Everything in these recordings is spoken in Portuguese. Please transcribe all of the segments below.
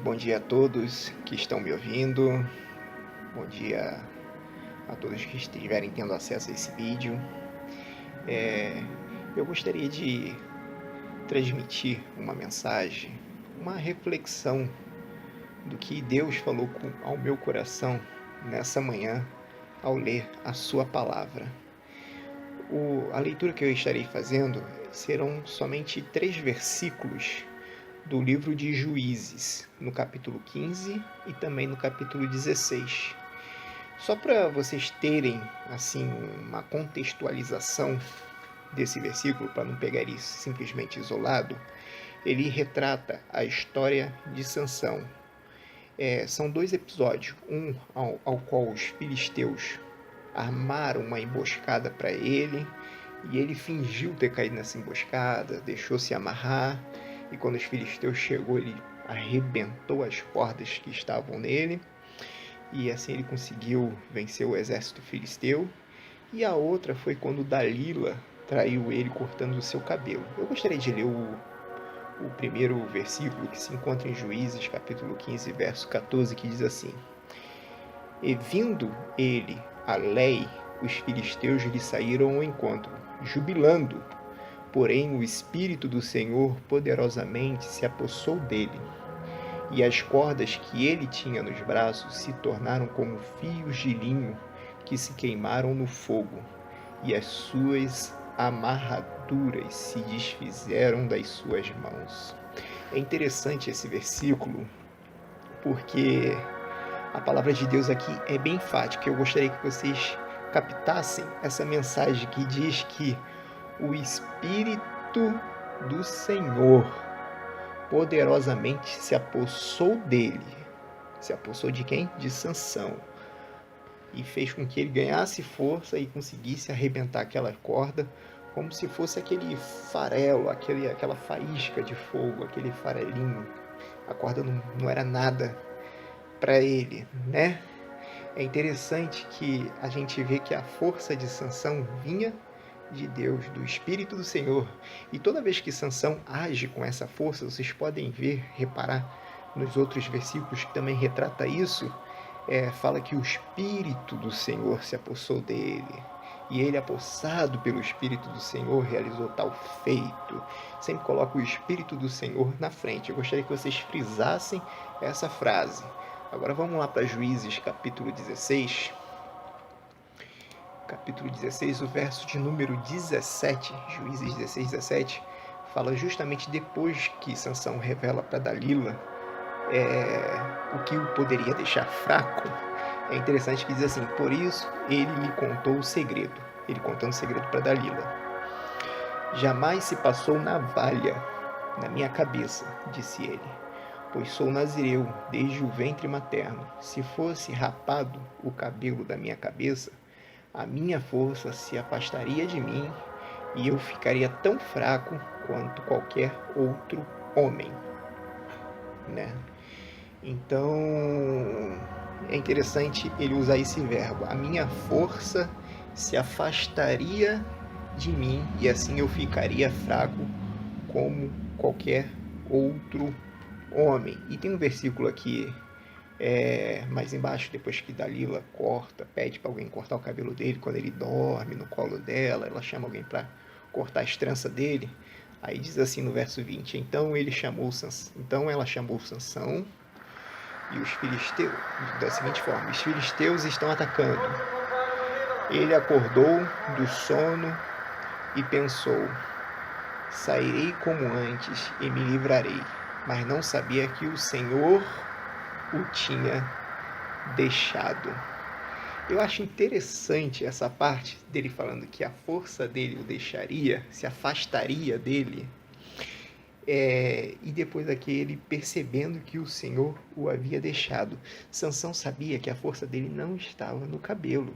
Bom dia a todos que estão me ouvindo, bom dia a todos que estiverem tendo acesso a esse vídeo. Eu gostaria de transmitir uma mensagem, uma reflexão do que Deus falou ao meu coração nessa manhã ao ler a sua palavra. A leitura que eu estarei fazendo serão somente 3 versículos do livro de Juízes, no capítulo 15 e também no capítulo 16. Só para vocês terem assim uma contextualização desse versículo, para não pegar ele simplesmente isolado, ele retrata a história de Sansão. São 2 episódios, um ao qual os filisteus armaram uma emboscada para ele, e ele fingiu ter caído nessa emboscada, deixou-se amarrar, e quando os filisteus chegou, ele arrebentou as cordas que estavam nele, e assim ele conseguiu vencer o exército filisteu. E a outra foi quando Dalila traiu ele cortando o seu cabelo. Eu gostaria de ler o primeiro versículo que se encontra em Juízes, capítulo 15, verso 14, que diz assim: E vindo ele a Lei, os filisteus lhe saíram ao encontro, jubilando. Porém, o Espírito do Senhor poderosamente se apossou dele, e as cordas que ele tinha nos braços se tornaram como fios de linho que se queimaram no fogo, e as suas amarraduras se desfizeram das suas mãos. É interessante esse versículo, porque a palavra de Deus aqui é bem enfática. Eu gostaria que vocês captassem essa mensagem que diz que o Espírito do Senhor poderosamente se apossou dele. Se apossou de quem? De Sansão. E fez com que ele ganhasse força e conseguisse arrebentar aquela corda como se fosse aquele farelo, aquela faísca de fogo, aquele farelinho. A corda não era nada para ele, né? É interessante que a gente vê que a força de Sansão vinha de Deus, do Espírito do Senhor. E toda vez que Sansão age com essa força, vocês podem reparar nos outros versículos que também retrata isso, fala que o Espírito do Senhor se apossou dele. E ele, apossado pelo Espírito do Senhor, realizou tal feito. Sempre coloca o Espírito do Senhor na frente. Eu gostaria que vocês frisassem essa frase. Agora vamos lá para Juízes, capítulo 16. Capítulo 16, o verso de número 17, Juízes 16, 17, fala justamente depois que Sansão revela para Dalila o que o poderia deixar fraco. É interessante que diz assim: por isso ele lhe contou o segredo. Ele contando o segredo para Dalila. Jamais se passou navalha na minha cabeça, disse ele, pois sou nazireu desde o ventre materno. Se fosse rapado o cabelo da minha cabeça, a minha força se afastaria de mim e eu ficaria tão fraco quanto qualquer outro homem, né? Então, é interessante ele usar esse verbo. A minha força se afastaria de mim e assim eu ficaria fraco como qualquer outro homem. E tem um versículo aqui mais embaixo, depois que Dalila pede para alguém cortar o cabelo dele, quando ele dorme no colo dela, ela chama alguém para cortar as tranças dele. Aí diz assim no verso 20: então ela chamou Sansão e os filisteus, da seguinte forma: os filisteus estão atacando. Ele acordou do sono e pensou: sairei como antes e me livrarei. Mas não sabia que o Senhor o tinha deixado. Eu acho interessante essa parte dele falando que a força dele o deixaria, se afastaria dele, e depois aqui ele percebendo que o Senhor o havia deixado. Sansão sabia que a força dele não estava no cabelo.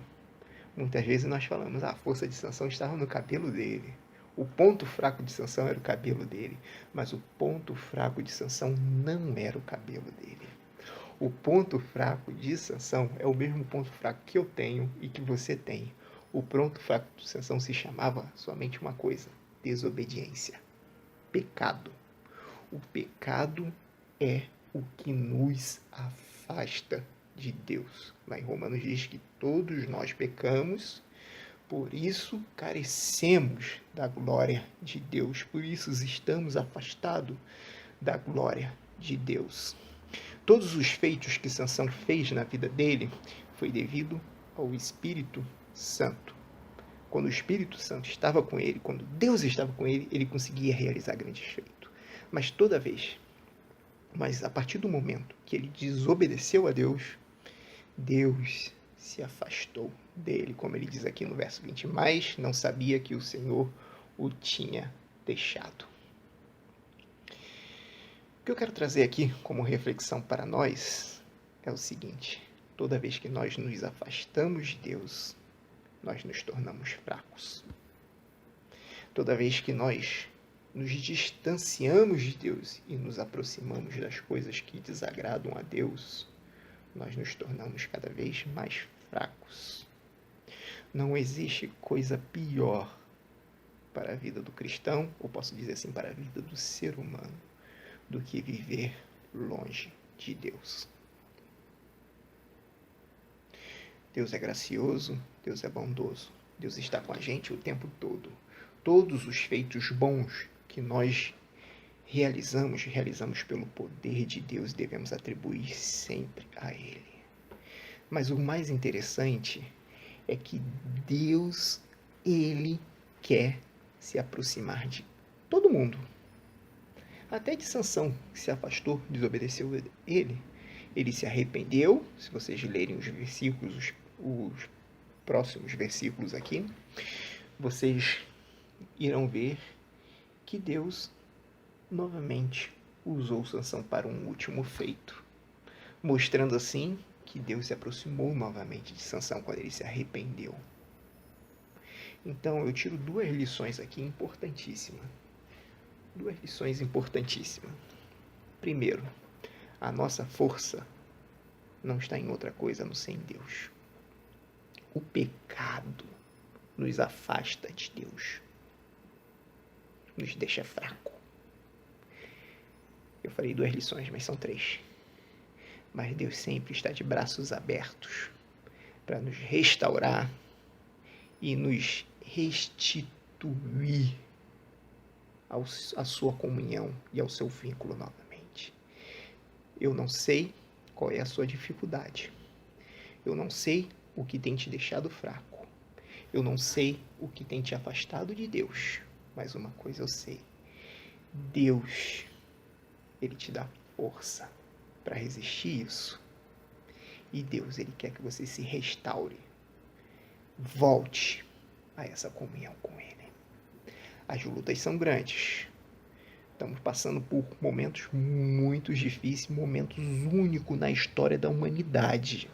Muitas vezes nós falamos: a força de Sansão estava no cabelo dele. O ponto fraco de Sansão era o cabelo dele, mas o ponto fraco de Sansão não era o cabelo dele. O ponto fraco de Sansão é o mesmo ponto fraco que eu tenho e que você tem. O ponto fraco de Sansão se chamava somente uma coisa: desobediência, pecado. O pecado é o que nos afasta de Deus. Lá em Romanos diz que todos nós pecamos, por isso carecemos da glória de Deus, por isso estamos afastados da glória de Deus. Todos os feitos que Sansão fez na vida dele foi devido ao Espírito Santo. Quando o Espírito Santo estava com ele, quando Deus estava com ele, ele conseguia realizar grandes feitos. Mas a partir do momento que ele desobedeceu a Deus, Deus se afastou dele, como ele diz aqui no verso 20, mas não sabia que o Senhor o tinha deixado. O que eu quero trazer aqui como reflexão para nós é o seguinte: toda vez que nós nos afastamos de Deus, nós nos tornamos fracos. Toda vez que nós nos distanciamos de Deus e nos aproximamos das coisas que desagradam a Deus, nós nos tornamos cada vez mais fracos. Não existe coisa pior para a vida do cristão, ou posso dizer assim, para a vida do ser humano, do que viver longe de Deus. Deus é gracioso, Deus é bondoso, Deus está com a gente o tempo todo. Todos os feitos bons que nós realizamos pelo poder de Deus, devemos atribuir sempre a Ele. Mas o mais interessante é que Deus, Ele quer se aproximar de todo mundo. Até de Sansão, que se afastou, desobedeceu ele. Ele se arrependeu. Se vocês lerem os versículos, os próximos versículos aqui, vocês irão ver que Deus novamente usou Sansão para um último feito, mostrando assim que Deus se aproximou novamente de Sansão quando ele se arrependeu. Então eu tiro duas lições aqui importantíssimas. Primeiro, a nossa força não está em outra coisa a não ser em Deus. O pecado nos afasta de Deus, nos deixa fraco. Eu falei duas lições, mas são três. Mas Deus sempre está de braços abertos para nos restaurar e nos restituir à sua comunhão e ao seu vínculo novamente. Eu não sei qual é a sua dificuldade. Eu não sei o que tem te deixado fraco. Eu não sei o que tem te afastado de Deus. Mas uma coisa eu sei. Deus, Ele te dá força para resistir isso. E Deus, Ele quer que você se restaure. Volte a essa comunhão com Ele. As lutas são grandes. Estamos passando por momentos muito difíceis, momentos únicos na história da humanidade.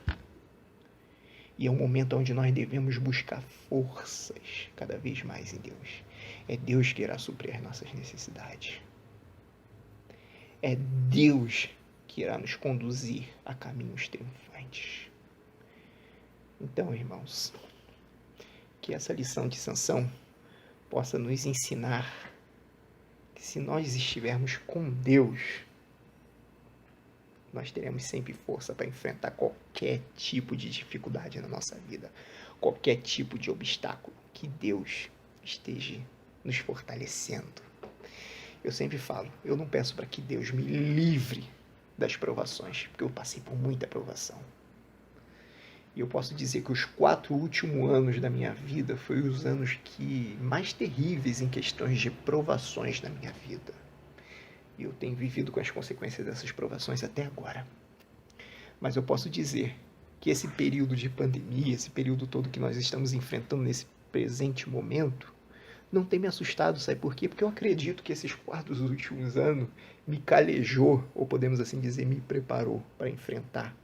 E é um momento onde nós devemos buscar forças cada vez mais em Deus. É Deus que irá suprir as nossas necessidades. É Deus que irá nos conduzir a caminhos triunfantes. Então, irmãos, que essa lição de Sansão possa nos ensinar que se nós estivermos com Deus, nós teremos sempre força para enfrentar qualquer tipo de dificuldade na nossa vida, qualquer tipo de obstáculo, que Deus esteja nos fortalecendo. Eu sempre falo, eu não peço para que Deus me livre das provações, porque eu passei por muita provação. E eu posso dizer que os 4 últimos anos da minha vida foram os anos mais terríveis em questões de provações na minha vida. E eu tenho vivido com as consequências dessas provações até agora. Mas eu posso dizer que esse período de pandemia, esse período todo que nós estamos enfrentando nesse presente momento, não tem me assustado, sabe por quê? Porque eu acredito que esses 4 últimos anos me calejou, ou podemos assim dizer, me preparou para enfrentar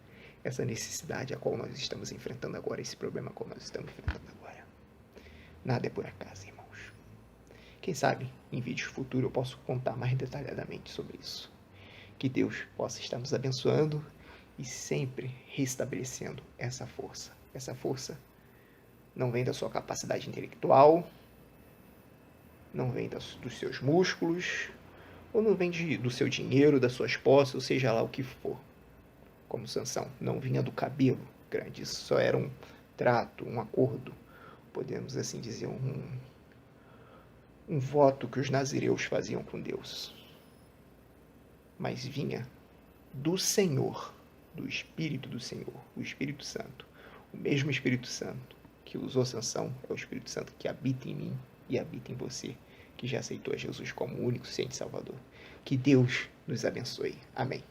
essa necessidade a qual nós estamos enfrentando agora, esse problema a qual nós estamos enfrentando agora. Nada é por acaso, irmãos. Quem sabe, em vídeos futuros eu posso contar mais detalhadamente sobre isso. Que Deus possa estar nos abençoando e sempre restabelecendo essa força. Essa força não vem da sua capacidade intelectual, não vem dos seus músculos, ou não vem do seu dinheiro, das suas posses, ou seja lá o que for. Como Sansão, não vinha do cabelo grande, isso só era um trato, um acordo, podemos assim dizer, um voto que os nazireus faziam com Deus. Mas vinha do Senhor, do Espírito do Senhor, o Espírito Santo. O mesmo Espírito Santo que usou Sansão é o Espírito Santo que habita em mim e habita em você, que já aceitou a Jesus como o único Senhor e Salvador. Que Deus nos abençoe. Amém.